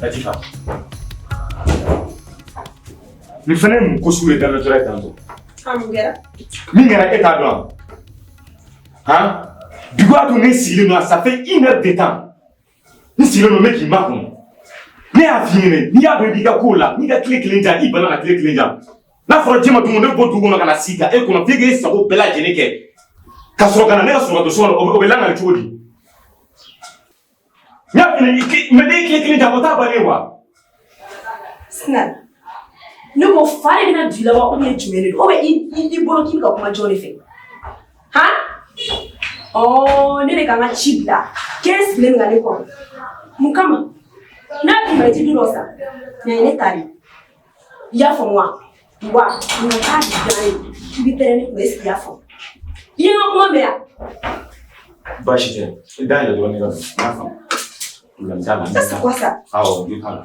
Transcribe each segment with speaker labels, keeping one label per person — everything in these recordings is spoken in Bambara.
Speaker 1: Latifa. Le fenêtre me couche dans le toilette tantôt. Mingera est à droite. Hein? Du coup, on est signé, ça fait 1 heure de temps. Ni signé, le mec qui m'a dit. Ni a fini, ni a besoin de cola, ni a clé clinja, ni banana clé clinja. La fois, tu m'as dit, on est bon tout le monde à la sika, et qu'on a fait que ça vaut bella génétique. Quand on a un sur le sol, on va l'en aller. Nya fini, mais des clé clinja, on t'a balé wa.
Speaker 2: Snap. Nous mon frère il a dit là on est tué. Oh mais il bolo qui va comment Johnny fait. Hein? Oh, ne quand on chip là. Qu'est-ce que l'on a dit quoi? Mukama. Na tu m'as dit tout ça. Mais il est tari. Il y a pour moi. Wa, on a dit tu lui permets de ce qu'il y a pour. Il y a un moment mais.
Speaker 1: Bachite, dans le domaine là.
Speaker 2: Ça c'est quoi ça?
Speaker 1: Ah oh, du temps.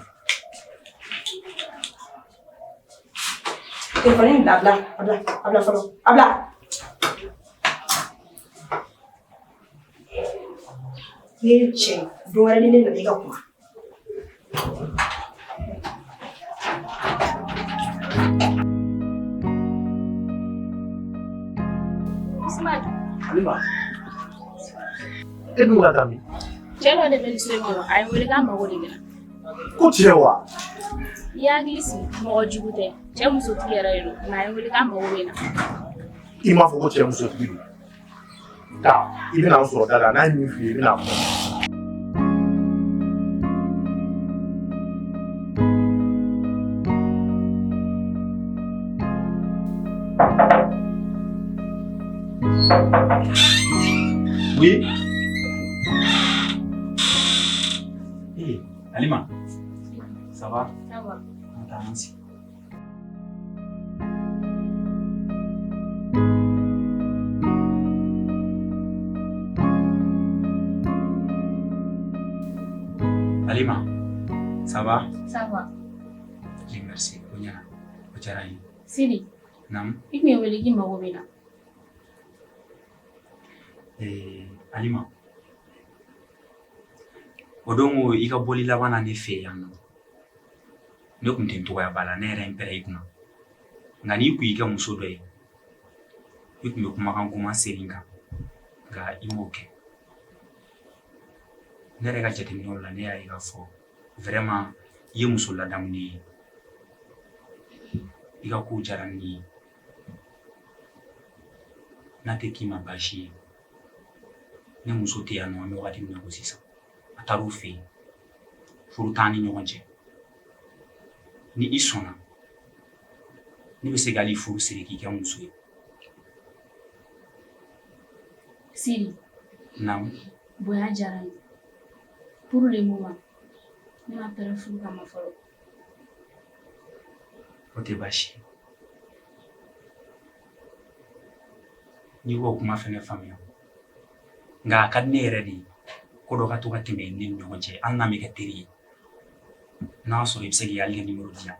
Speaker 2: Téléphone habla solo. Habla. Che, dora ni na diga kuma.
Speaker 3: Usman.
Speaker 4: Halima. Ebi wala tami.
Speaker 3: Jelo de bel Sulemano ay wele ga mago de gina.
Speaker 4: Ko tiye wa.
Speaker 3: Ya glisi mo jugute. Je muso tiyara yelo na ay wele ga mago wena.
Speaker 4: I m'a fɔ ko cɛ muso tigi don. Taa, I bɛna n sɔrɔ da la, n'a ye min f'i ye, I bɛna fɔ.
Speaker 5: Oui. Hey, Halima. Ça va?
Speaker 3: Ça va.
Speaker 5: Merci. Halima, ça va?
Speaker 3: Ça va.
Speaker 5: Oui, merci. Onyana, Ocharai.
Speaker 3: Sidi.
Speaker 5: Nam.
Speaker 3: Ime wele gi mago wena.
Speaker 5: Halima. Odongo ika boli labana ne fe yan. Ne kun ten toya bala ne yɛrɛ mpɛrɛ I kunna. Nga ni ku I ka muso dɔ ye. I kun bɛ kumakan kuma serin kan. Nga I m'o kɛ. Ne yɛrɛ ka jateminɛw la ne y'a ye k'a fɔ vraiment I ye muso ladamu de ye. I ka kow diyara ne ye. N'a tɛ k'i ma baasi ye. Ne muso tɛ yan nɔ an bɛ wagati min na ko sisan. A taar'u fɛ yen. Furu t'an ni ɲɔgɔn cɛ. Ni I sɔnna ne bɛ se k'ali furu siri k'i kɛ muso ye.
Speaker 3: Sidi.
Speaker 5: Naam.
Speaker 3: Bonya diyara n ye. Pour le moment, ne ma pɛrɛ furu kama fɔlɔ.
Speaker 5: O tɛ baasi ye. N'i k'o kuma fɛnɛ faamuya. Nga a ka di ne yɛrɛ de ye ko dɔ ka to ka tɛmɛ ne ni ɲɔgɔn cɛ hali n'a mɛ kɛ teri ye. N'a sɔrɔ I bɛ se k'i hali ka numéro di yan.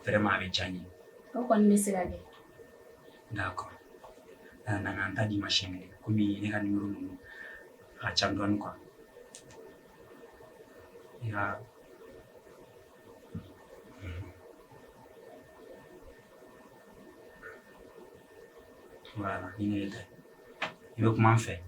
Speaker 5: Vraiment a bɛ diya n ye.
Speaker 3: O kɔni bɛ se ka kɛ.
Speaker 5: D'accord. Nana an ta di ma siɲɛ kelen komi ne ka numéro ninnu a ka ca dɔɔni quoi. I ka Voilà, il est là. Il veut comment faire?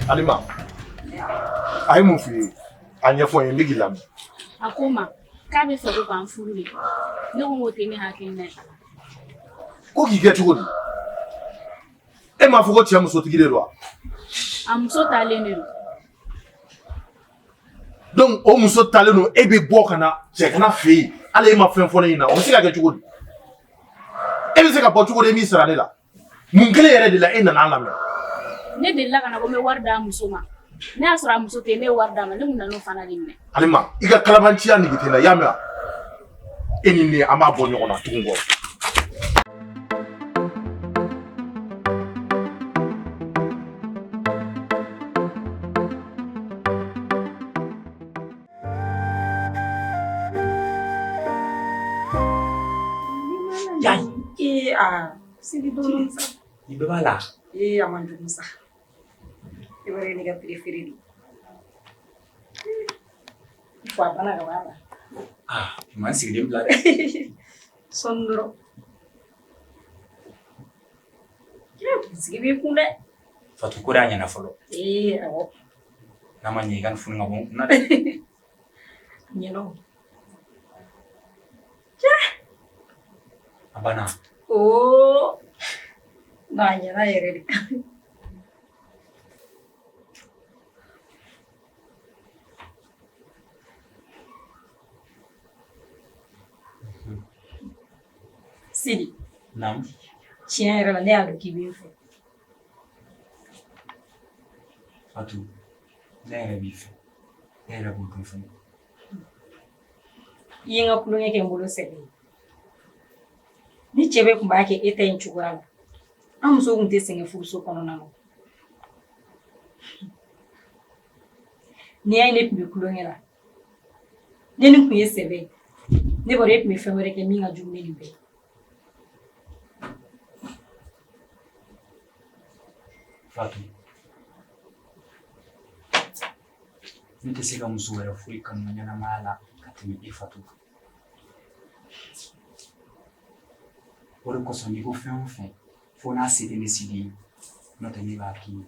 Speaker 4: Alima, a ye mun f'i ye a ɲɛfɔ n ye n bɛ k'i lamɛn.
Speaker 3: A ko n ma k'a bɛ fɛ ko k'an furu de. Ne ko n k'o tɛ ne hakilina ye.
Speaker 4: Ko k'i kɛ cogo di? E m'a fɔ ko cɛ musotigi de don wa?
Speaker 3: A muso talen de don.
Speaker 4: Donc o muso talen don e bɛ bɔ ka na cɛ kana fɛ yen hali e ma fɛn fɔ ne ɲɛna o bɛ se ka kɛ cogo di? E bɛ se ka bɔ cogo di e min sara ne la? Mun kelen yɛrɛ de la e nana an lamɛn?
Speaker 3: Ne delila ka na ko n bɛ wari d'a muso ma. Ne y'a sɔrɔ a muso tɛ yen ne ye wari d'a ma ne kun nan'o fana de minɛ.
Speaker 4: Alima i ka kalabanciya nege tɛ n na i y'a mɛn wa? E ni ne an b'a bɔ ɲɔgɔn na tugun kɔ.
Speaker 2: Sidi dulu sa.
Speaker 5: Il bɛ b'a la.
Speaker 2: A man jugu sa. I b'a ne ka préféré don. Fo a bana ka b'a la.
Speaker 5: Man sigilen bila dɛ.
Speaker 2: Sɔn dɔrɔn. Sigi b'i kun dɛ.
Speaker 5: Fatu ko d'a ɲɛna fɔlɔ.
Speaker 2: Awɔ.
Speaker 5: N'a ma ɲɛ i ka nin funu ka bɔ n kunna dɛ.
Speaker 2: Ɲɛnɔ.
Speaker 5: A banna.
Speaker 2: N'a ɲɛna yɛrɛ de. Sidi.
Speaker 5: Naam.
Speaker 2: Tiɲɛ yɛrɛ la ne y'a dɔn k'i b'i fɛ.
Speaker 5: Fatu, ne yɛrɛ b'i fɛ. Ne yɛrɛ b'o dɔn fana.
Speaker 2: I ye n ka kulonkɛ kɛ n bolo sɛbɛn ye. Ni cɛ bɛ kun b'a kɛ e ta in cogoya la, an muso kun tɛ sɛgɛn furuso kɔnɔna na. N'i y'a ye ne tun bɛ kulonkɛ la, ne ni kun ye sɛbɛn, ne bɔra e tun bɛ fɛn wɛrɛ kɛ min ka jugu ne nin bɛɛ.
Speaker 5: Fatu, ne tɛ se ka muso wɛrɛ furu i kanu ɲɛnamaya la ka tɛmɛ e Fatu kan. O de kosɔn n'i ko fɛn o fɛn fo n'a se tɛ ne Sidi ye n'o tɛ ne b'a k'i ye.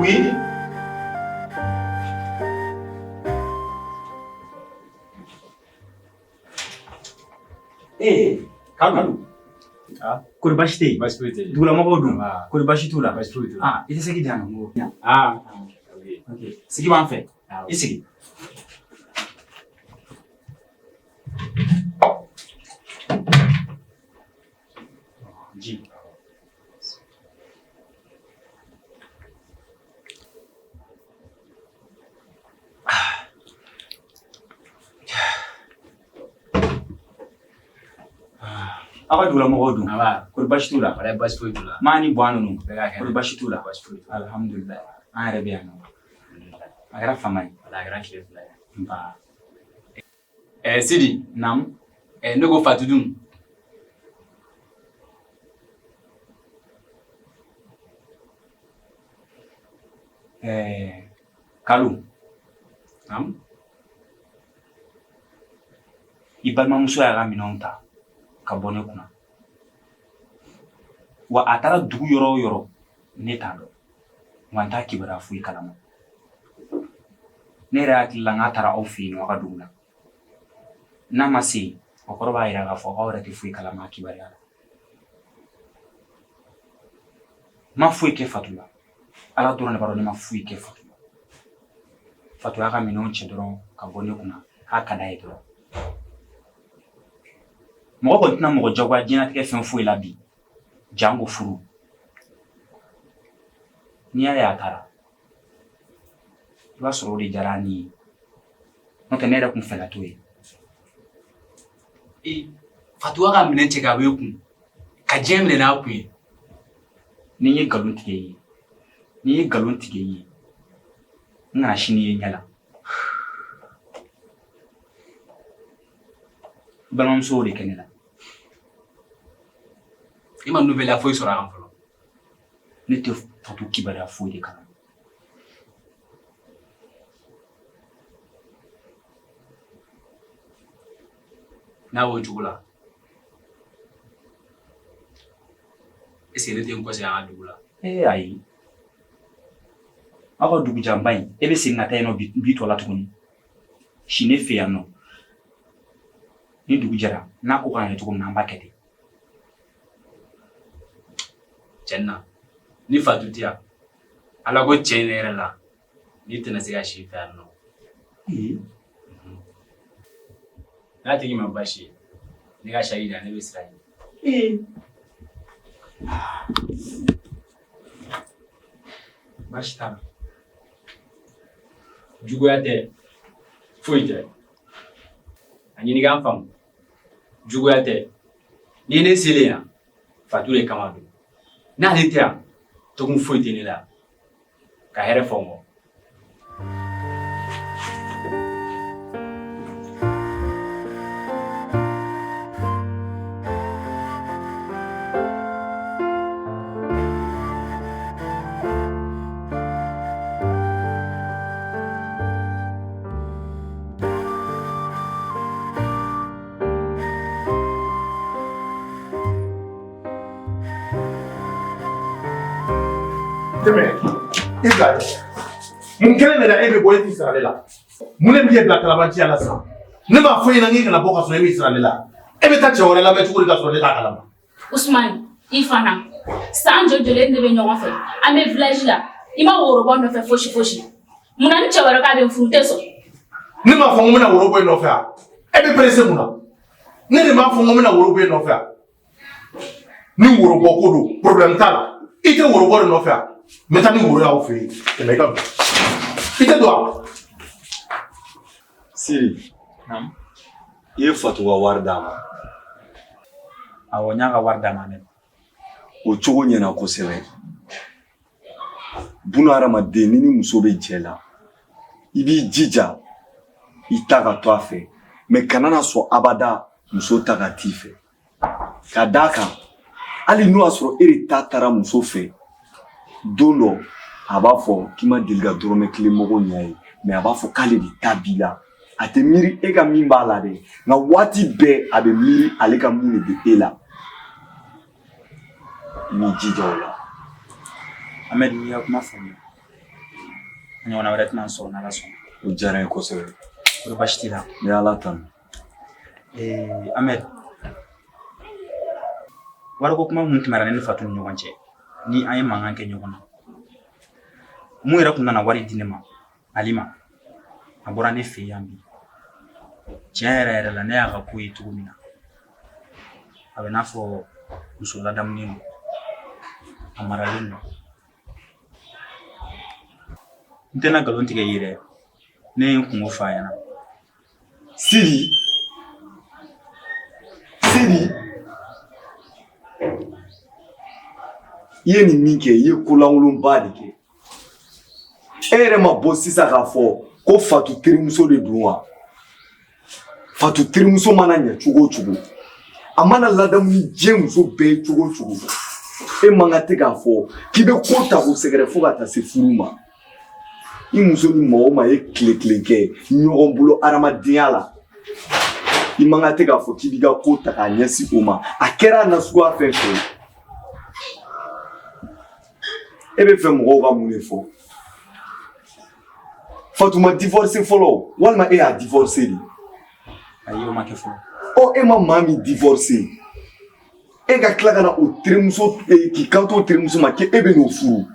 Speaker 1: Oui. Kalu. Kori baasi tɛ yen?
Speaker 6: Baasi foyi tɛ yen.
Speaker 1: Dugulamɔgɔw dun? Kori baasi t'u la?
Speaker 6: Baasi foyi t'u la.
Speaker 1: I tɛ sigi di yan nɔ?
Speaker 6: Ok.
Speaker 1: Sigi b'an fɛ. I sigi. Ji. Aw ka dugulamɔgɔw dun? Kori baasi t'u la?
Speaker 6: Baasi foyi t'u la.
Speaker 1: Maa ni buwa ninnu? Kori baasi t'u la?
Speaker 6: Baasi foyi t'u la.
Speaker 1: Alhamdulilayi. An yɛrɛ bɛ yan nɔ. A kɛra fama ye.
Speaker 6: A kɛra tile fila ye.
Speaker 1: Nba.
Speaker 6: Sidi.
Speaker 1: Naamu.
Speaker 6: Ne ko Fatu dun?
Speaker 1: Kalu.
Speaker 6: Naamu.
Speaker 1: I balimamuso y'a ka minɛnw ta ka bɔ ne kunna. Wa a taara dugu yɔrɔ o yɔrɔ ne t'a dɔn. Wa n t'a kibaruya foyi kalama. Ne yɛrɛ hakili la n k'a taara aw fɛ yen nɔ aw ka dugu la. N'a ma se yen, o kɔrɔ b'a jira k'a fɔ aw yɛrɛ tɛ foyi kalama a kibaruya la. N ma foyi kɛ Fatu la. Ala dɔrɔn de b'a dɔn ne ma foyi kɛ Fatu la. Fatu y'a ka minɛnw cɛ dɔrɔn ka bɔ ne kunna k'a ka d'a ye dɔrɔn. Mɔgɔ kɔni tɛna mɔgɔ jagoya diɲɛlatigɛ fɛn foyi la bi jango furu. N'i y'a ye a taara
Speaker 5: I b'a sɔrɔ o de diyara ni ye n'o tɛ ne yɛrɛ kun fɛla t'o ye.
Speaker 6: Fatuwa ka minɛ cɛ ka bɔ i kun ka diɲɛ minɛ n'a kun ye.
Speaker 5: Ni n ye nkalon tigɛ i ye n kana sini ye ɲɛ la. Balimamuso o de kɛ ne la.
Speaker 6: I ma nouvelle foyi sɔrɔ a kan fɔlɔ.
Speaker 5: Ne tɛ Fatu kibaruya foyi de kalama.
Speaker 6: N'a y'o cogo la, est-ce que ne tɛ n kɔsegin an ka dugu la?
Speaker 5: Ayi. Aw ka dugu janba in e bɛ segin ka taa yen nɔ bi tɔ la tuguni. Si ne fɛ yan nɔ. Ni dugu jɛra n'a ko kan kɛ cogo min na an b'a kɛ ten.
Speaker 6: Tiɲɛna ni Fatu tɛ yan Ala ko tiɲɛ yɛrɛ la n'i tɛna se ka si fɛ yan nɔ. N'a tigi ma baasi ye ne ka sari da ne bɛ sira ɲini. Baasi t'a la. Juguya tɛ foyi tɛ. A ɲini k'an faamu. Juguya tɛ. Ni ne selen yan Fatu de kama don. N'ale tɛ yan togun foyi tɛ ne la. Ka hɛrɛ fɔ n kɔ.
Speaker 4: Israël. Mun kelen de la e bɛ bɔ e tɛ Israël la. Mun ne b'i bila kalabanci la sa? Ne m'a fɔ i ɲɛna k'i kana bɔ ka sɔrɔ e bɛ Israël la. E bɛ taa cɛ wɛrɛ lamɛn cogo di ka sɔrɔ ne t'a kalama?
Speaker 3: Ousmane, i fana. San jɔjɔlen de bɛ ɲɔgɔn fɛ. An bɛ village la. I ma worobɔ nɔfɛ fosi. Munna ni cɛ wɛrɛ k'a bɛ furu tɛ sɔn?
Speaker 4: Ne m'a fɔ n ko n bɛna worobɔ i nɔfɛ wa? E bɛ pressé mun na? Ne de m'a fɔ n ko n bɛna worobɔ i nɔfɛ wa? Ni worobɔ ko don problème t'a la. I tɛ worobɔ de nɔfɛ wa? N bɛ taa ni woro y'aw fɛ yen. Tɛmɛ i ka don. I tɛ don wa?
Speaker 7: Siri, i ye Fatu ka wari d'a ma.
Speaker 5: Awɔ n y'a ka wari d'a ma dɛ.
Speaker 7: O cogo ɲɛna kosɛbɛ. Buna hadamaden ni muso bɛ jɛ la, i b'i jija i ta ka to a fɛ, mais kana na sɔn abada muso ta ka t'i fɛ. Ka d'a kan, hali n'o y'a sɔrɔ e de ta taara muso fɛ, don dɔ a b'a fɔ k'i ma deli ka dɔrɔmɛ kelen mɔgɔ ɲɛ ye, mais a b'a fɔ k'ale de ta b'i la. A tɛ miiri e ka min b'a la dɛ, nka waati bɛɛ a bɛ miiri ale ka mun de bɛ e la. Ni jija o la.
Speaker 5: Ahmed, n'i y'a kuma faamuya. Ɲɔgɔnna wɛrɛ tɛna sɔrɔ n'Ala sɔnna.
Speaker 7: O diyara n ye kosɛbɛ.
Speaker 5: O baasi t'i la.
Speaker 7: Ni Ala tanu.
Speaker 5: Ahmed, wariko kuma mun tɛmɛra ne ni Fatu ni ɲɔgɔn cɛ, ni an ye mankan kɛ ɲɔgɔn na. Mun yɛrɛ kun nana wari di ne ma, Alima, a bɔra ne fɛ yan bi. Tiɲɛ yɛrɛ la ne y'a ka ko ye cogo min na. A bɛ n'a fɔ muso ladamunen don, a maralen don. N tɛna nkalon tigɛ i ye dɛ, ne ye n kungo f'a ɲɛna.
Speaker 7: Siri, i ye nin min kɛ, i ye kolankolonba de kɛ. E yɛrɛ ma bɔ sisan k'a fɔ ko Fatu terimuso de don wa? Fatu terimuso mana ɲɛ cogo o cogo, a mana ladamu ni diɲɛ muso bɛɛ ye cogo o cogo, e man ka tɛ k'a fɔ k'i bɛ ko ta k'o sɛgɛrɛ fo ka taa se furu ma. I muso ni mɔgɔ o ma ye tile kɛ ɲɔgɔn bolo hadamadenya la. I man ka tɛ k'a fɔ k'i b'i ka ko ta k'a ɲɛsin o ma. A kɛra nasuguya fɛn fɛn ye. E bɛ fɛ mɔgɔw ka mun de fɔ? Fatu ma divorcé fɔlɔ walima e y'a divorcé de?
Speaker 5: Ayi, o ma kɛ fɔlɔ.
Speaker 7: Ɔ e ma maa min divorcé, e ka tila ka na o terimuso k'i kanto o terimuso ma k'e bɛ n'o furu.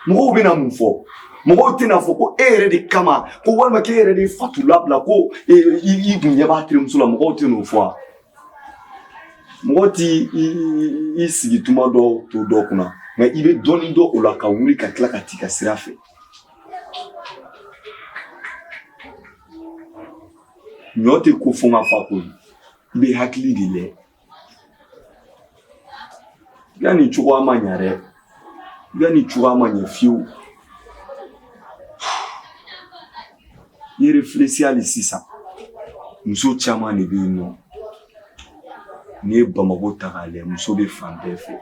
Speaker 7: Mɔgɔw bɛ na mun fɔ? Mɔgɔw tɛna fɔ ko e yɛrɛ de kama ko walima k'e yɛrɛ de Fatu labila ko i kun ɲɛ b'a terimuso la, mɔgɔw tɛ n'o fɔ. Mɔgɔ t'i sigi tuma dɔ to dɔ kunna, nka i bɛ dɔɔnin dɔn o la ka wuli ka tila ka t'i ka sira fɛ. ɲɔ tɛ ko fɔ n ka fa ko ye i bɛ hakili de lɛ i ka nin cogoya ma ɲa dɛ i ka nin cogoya ma ɲɛ fiyewu i ye réfléchi hali sisan muso caman de bɛ yen nɔ n'i ye Bamako ta k'a lajɛ muso bɛ fan bɛɛ fɛ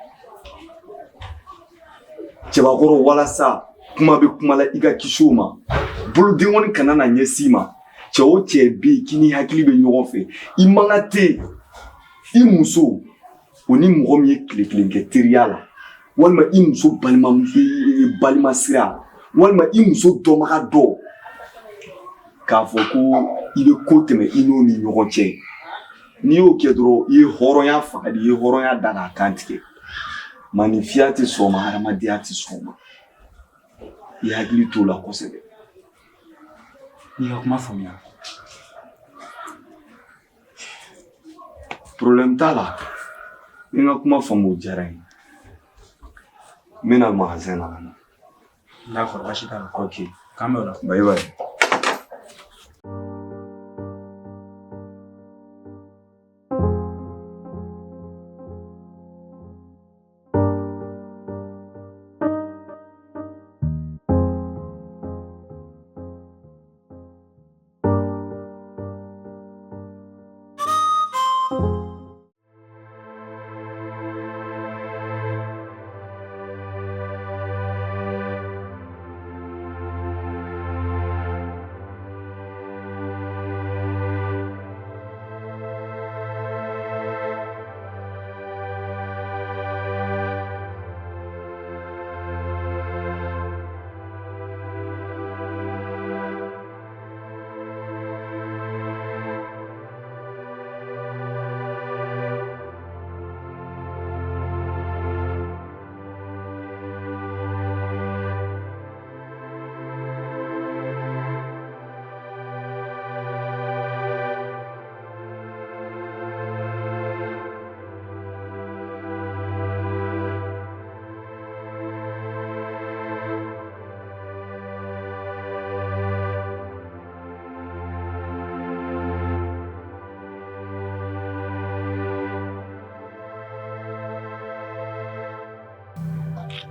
Speaker 7: cɛbakɔrɔ walasa kuma bɛ kuma la i ka kisi o ma boloden kɔni kana na ɲɛsin i ma cɛ o cɛ bɛ yen k'i ni hakili bɛ ɲɔgɔn fɛ i man ka tɛ i muso o ni mɔgɔ min ye tile kelen kɛ teriya la walima i muso balima sira walima i muso dɔnbaga dɔ k'a fɔ ko i bɛ ko tɛmɛ i n'o ni ɲɔgɔn cɛ n'i y'o kɛ dɔrɔn i ye hɔrɔnya fagali i ye hɔrɔnya da k'a kan tigɛ maanifinya tɛ sɔn o ma hadamadenya tɛ sɔn o ma i hakili t'o la kosɛbɛ.
Speaker 5: N'i ka kuma faamuya.
Speaker 7: Problème t'a la ni n ka kuma faamu o diyara n ye n bɛna magasin na ka na.
Speaker 5: D'accord baasi t'a la.
Speaker 7: Ok.
Speaker 5: K'an bɛn o la.
Speaker 7: Bye bye.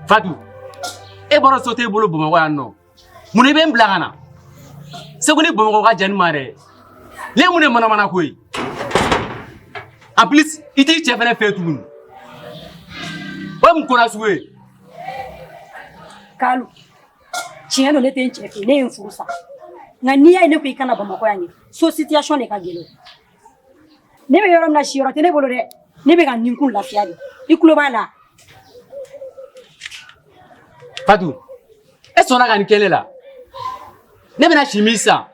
Speaker 8: Fatou, e bɔra so t'e bolo Bamakɔ yan nɔ. Mun i bɛ n bila ka na? Segu ni Bamakɔ ka jan ni ma dɛ. Ne mun ye manamana ko ye? En plus, i t'i cɛ fɛnɛ fɛ tuguni. O ye mun ko na sugu ye?
Speaker 9: Kalu, tiɲɛ don ne tɛ n cɛ fɛ, ne ye n furu sa. Nka n'i y'a ye ne ko i kana Bamakɔ yan ye, so situation de ka gɛlɛn. Ne bɛ yɔrɔ min na si yɔrɔ tɛ ne bolo dɛ. Ne bɛ ka nin kun lafiya de. I tulo b'a la.
Speaker 8: Fatou, e sɔnna ka nin kɛ ne la. Ne bɛna si min san.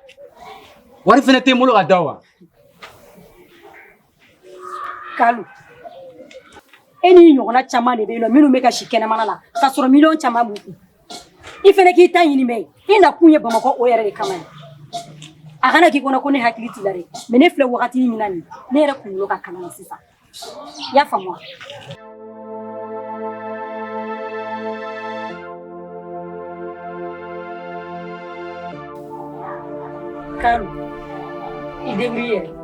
Speaker 8: Wari fɛnɛ tɛ n bolo ka da wa?
Speaker 9: Kalu, e ni ɲɔgɔnna caman de bɛ yen nɔ minnu bɛ ka si kɛnɛmana la k'a sɔrɔ miliyɔn caman b'u kun. I fɛnɛ k'i ta ɲini mɛ i na kun ye Bamakɔ o yɛrɛ de kama ye. A kana k'i kɔnɔ ko ne hakili t'i la dɛ, mais ne filɛ wagati min na nin ne yɛrɛ kunkolo ka kalan sisan. I y'a faamu wa? Kalu, i débrouille.